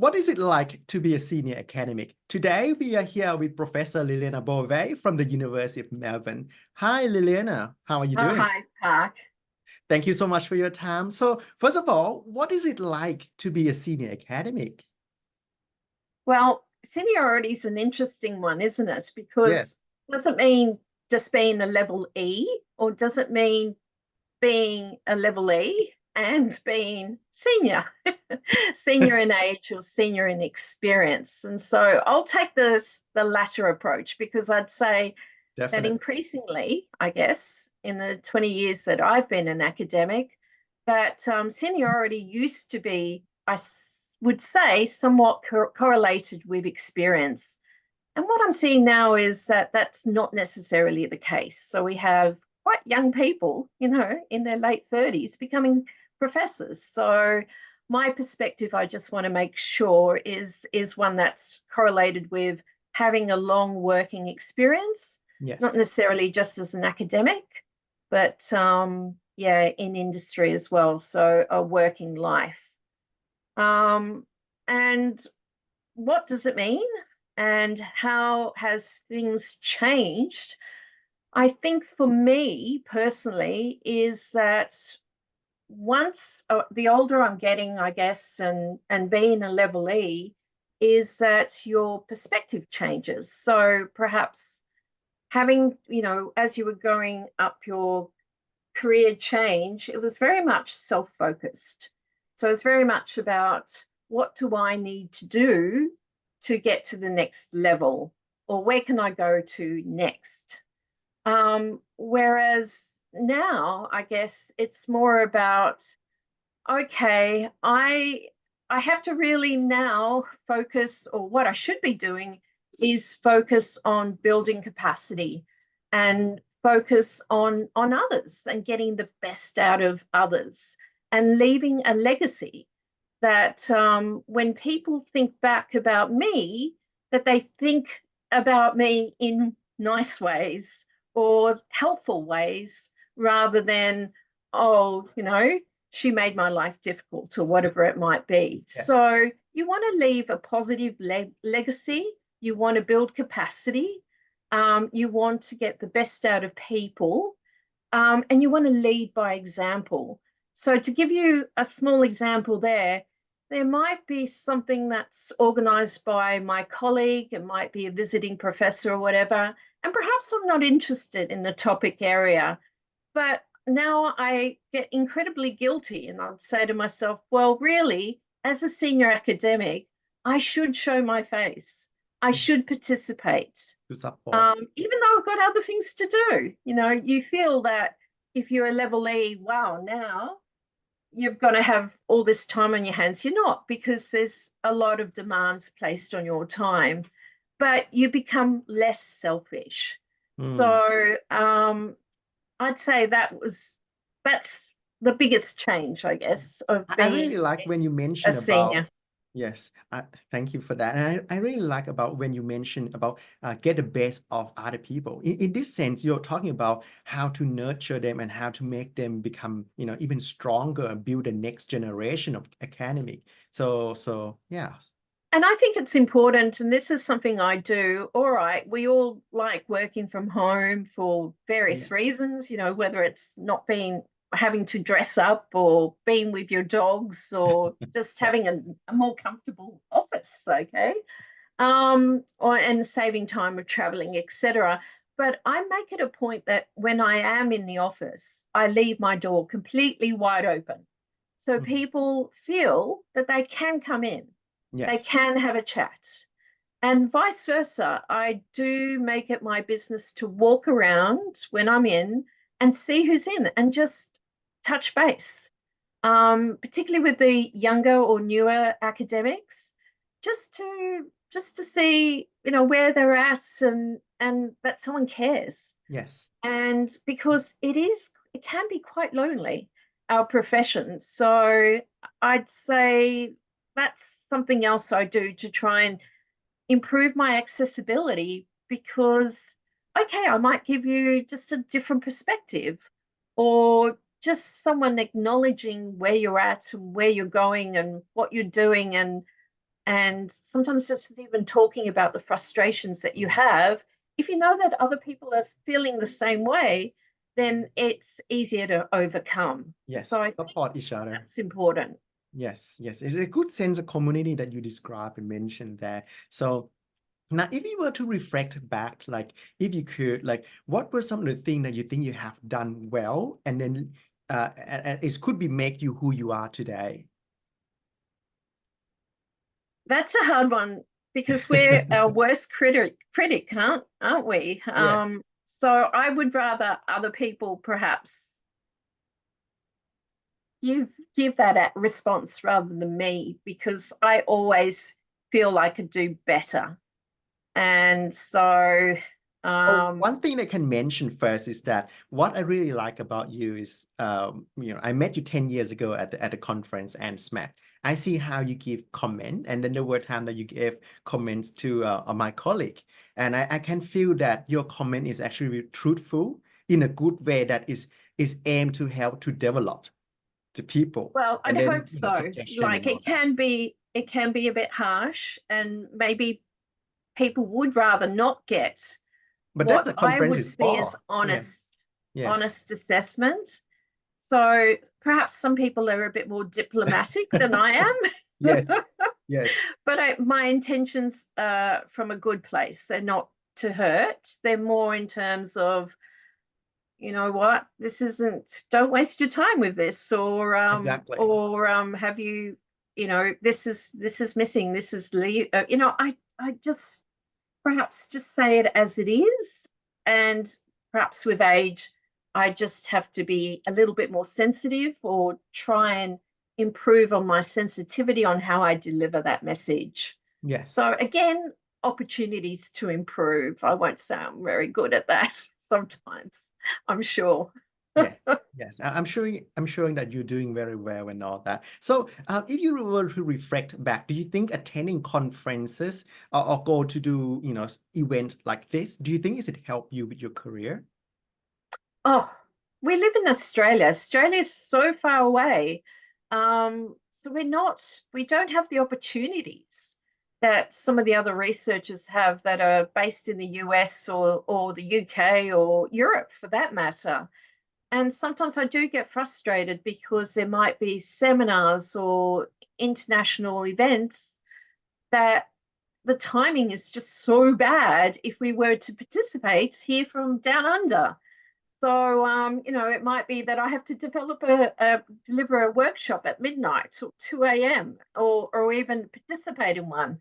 what is it like to be a senior academic? Today, we are here with Professor Liliana Bove from the University of Melbourne. Hi, Liliana. How are you Oh, doing? hi, Marc. Thank you so much for your time. So, first of all, what is it like to be a senior academic? Well, seniority is an interesting one, isn't it? Because Yes. does it mean just being a level E, or does it mean being a level E and being senior, senior in age or senior in experience? And so I'll take the latter approach because I'd say that Definitely. increasingly, I guess, in the 20 years that I've been an academic, that seniority used to be, would say, somewhat correlated with experience. And what I'm seeing now is that that's not necessarily the case. So we have quite young people, in their late 30s becoming professors. So my perspective, I just want to make sure is one that's correlated with having a long working experience, not Yes. necessarily just as an academic, but yeah, in industry as well. So a working life. Um, and what does it mean? And how has things changed? I think for me personally is that once the older I'm getting, I guess, and being a level E, is that your perspective changes. So perhaps having, as you were going up your career change, it was very much self-focused. So it's very much about what do I need to do to get to the next level, or where can I go to next? Whereas now, I guess it's more about, okay, I have to really now focus, or what I should be doing is focus on building capacity and focus on others and getting the best out of others and leaving a legacy that when people think back about me, that they think about me in nice ways or helpful ways rather than, oh, she made my life difficult or whatever it might be. Yes. So you want to leave a positive legacy. You want to build capacity. You want to get the best out of people. And you want to lead by example. So to give you a small example there might be something that's organized by my colleague, it might be a visiting professor or whatever, and perhaps I'm not interested in the topic area, but now I get incredibly guilty and I'd say to myself, well, really, as a senior academic, I should show my face. I should participate. To support. Even though I've got other things to do, you feel that if you're a level E, wow, now you've got to have all this time on your hands. You're not, because there's a lot of demands placed on your time, but you become less selfish. Hmm. So I'd say that's the biggest change, I guess, of I really being like when you a mention about, senior. yes, thank you for that. And I really like about when you mention about get the best of other people. In this sense, you're talking about how to nurture them and how to make them become, even stronger and build the next generation of academic. So yeah. And I think it's important, and this is something I do. All right, we all like working from home for various Yes. reasons, whether it's not being having to dress up or being with your dogs or just Yes. having a more comfortable office, okay? Or and saving time with traveling, etc. But I make it a point that when I am in the office, I leave my door completely wide open. So Mhm. people feel that they can come in, they Yes. can have a chat. And vice versa, I do make it my business to walk around when I'm in and see who's in and just touch base, particularly with the younger or newer academics, just to see, where they're at and that someone cares. Yes. And because it can be quite lonely, our profession. So I'd say that's something else I do to try and improve my accessibility because, okay, I might give you just a different perspective or just someone acknowledging where you're at and where you're going and what you're doing. And And sometimes just even talking about the frustrations that you have, if you know that other people are feeling the same way, then it's easier to overcome. Yes, So I think support each other. that's important. Yes, yes. It's a good sense of community that you described and mentioned there. So now, if you were to reflect back, like if you could, like what were some of the things that you think you have done well, and then and it could be make you who you are today? That's a hard one because we're our worst critic, aren't we? Yes, So I would rather other people perhaps give that response rather than me, because I always feel I could do better. And so oh, um, one thing I can mention first is that what I really like about you is, I met you 10 years ago at a conference and Smack. I see how you give comment, and then there were times that you gave comments to my colleague, and I can feel that your comment is actually truthful in a good way that is aimed to help to develop the people, well, I'd and then hope so. suggestion Like and all that. it can be a bit harsh, and maybe people would rather not get But that's what a I conference would is see as for. Yes, yes, honest assessment. So perhaps some people are a bit more diplomatic than I am. yes, yes, But my intentions are from a good place. They're not to hurt. They're more in terms of, you know what, this isn't, don't waste your time with this, exactly. have you, this is missing, this is I just perhaps just say it as it is. And perhaps with age, I just have to be a little bit more sensitive, or try and improve on my sensitivity on how I deliver that message. So Yes. again, opportunities to improve. I won't say I'm very good at that sometimes, I'm sure. Yes, yes. I'm showing that you're doing very well and all that. So, if you were to reflect back, do you think attending conferences or go to do, events like this, do you think is it help you with your career? Oh, we live in Australia. Australia is so far away. So we don't have the opportunities that some of the other researchers have that are based in the US, or the UK, or Europe for that matter. And sometimes I do get frustrated because there might be seminars or international events that the timing is just so bad if we were to participate here from down under. So, it might be that I have to deliver a workshop at midnight or 2 a.m., or even participate in one.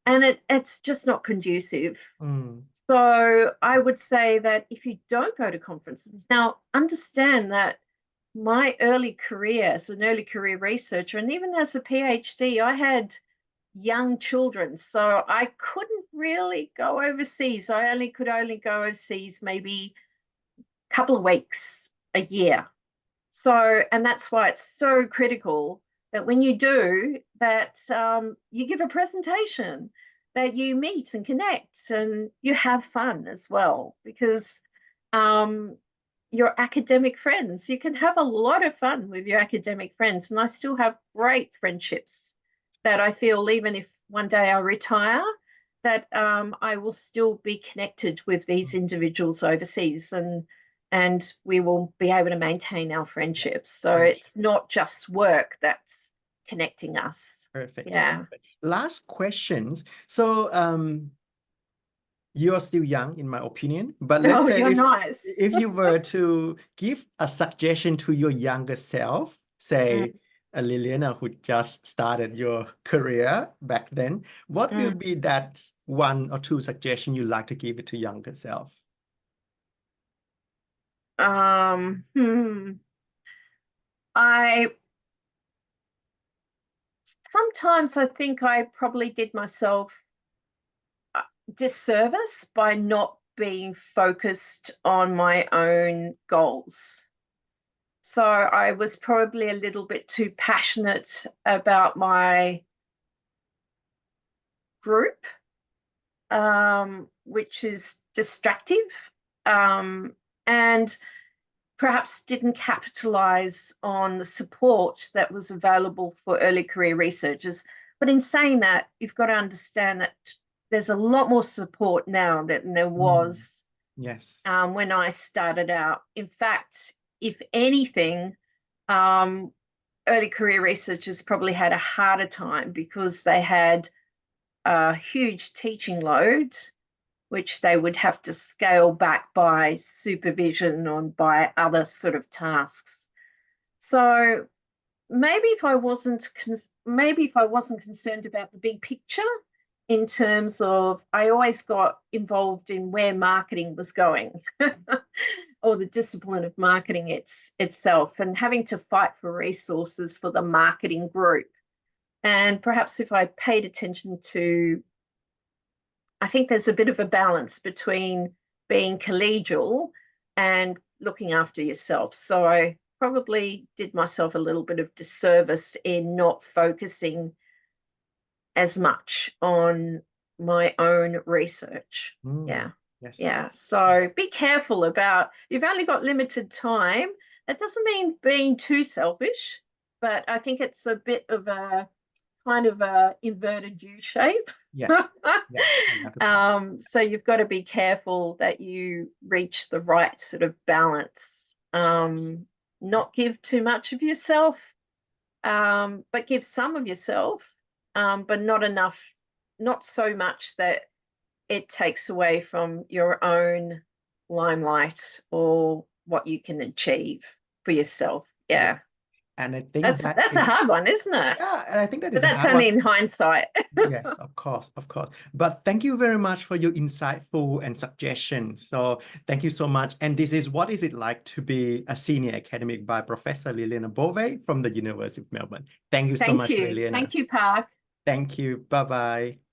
And it's just not conducive. Mm, So I would say that if you don't go to conferences, now understand that my early career as an early career researcher, and even as a PhD, I had young children. So I couldn't really go overseas. Could only go overseas maybe a couple of weeks a year. So, and that's why it's so critical that when you do that, you give a presentation, that you meet and connect and you have fun as well, because um, your academic friends, you can have a lot of fun with your academic friends. And I still have great friendships that I feel, even if one day I retire, that I will still be connected with these individuals overseas, and we will be able to maintain our yeah, friendships. So friendship. it's not just work that's connecting us. Perfect. Yeah. Perfect. Last questions. So, you're still young, in my opinion, but let's Oh, say you're if nice. if you were to give a suggestion to your younger self, say Mm, Liliana who just started your career back then, what will mm. be that one or two suggestion you like to give it to younger self? Um, hmm. I Sometimes I think I probably did myself disservice by not being focused on my own goals. So I was probably a little bit too passionate about my group, which is distractive, and perhaps didn't capitalize on the support that was available for early career researchers. But in saying that, you've got to understand that there's a lot more support now than there was Yes. when I started out. In fact, if anything, early career researchers probably had a harder time because they had a huge teaching load, which they would have to scale back by supervision or by other sort of tasks. So maybe if I wasn't concerned about the big picture in terms of, I always got involved in where marketing was going or the discipline of marketing itself, and having to fight for resources for the marketing group. And perhaps if I paid attention to, I think there's a bit of a balance between being collegial and looking after yourself. So I probably did myself a little bit of disservice in not focusing as much on my own research. Yeah. Yes. Yeah. So be careful about, you've only got limited time. That doesn't mean being too selfish, but I think it's a bit of a kind of a inverted U shape. Yes. So you've got to be careful that you reach the right sort of balance. Not give too much of yourself, but give some of yourself, but not enough, not so much that it takes away from your own limelight or what you can achieve for yourself. Yeah. Yes. And I think that's a hard one, isn't it? Yeah, and I think that But is a that's hard only one. in hindsight. Yes, of course, of course. But thank you very much for your insightful and suggestions. So thank you so much. And this is What Is It Like to Be a Senior Academic by Professor Liliana Bove from the University of Melbourne. Thank you so much, Liliana. Thank you, Park. Thank you. Bye-bye.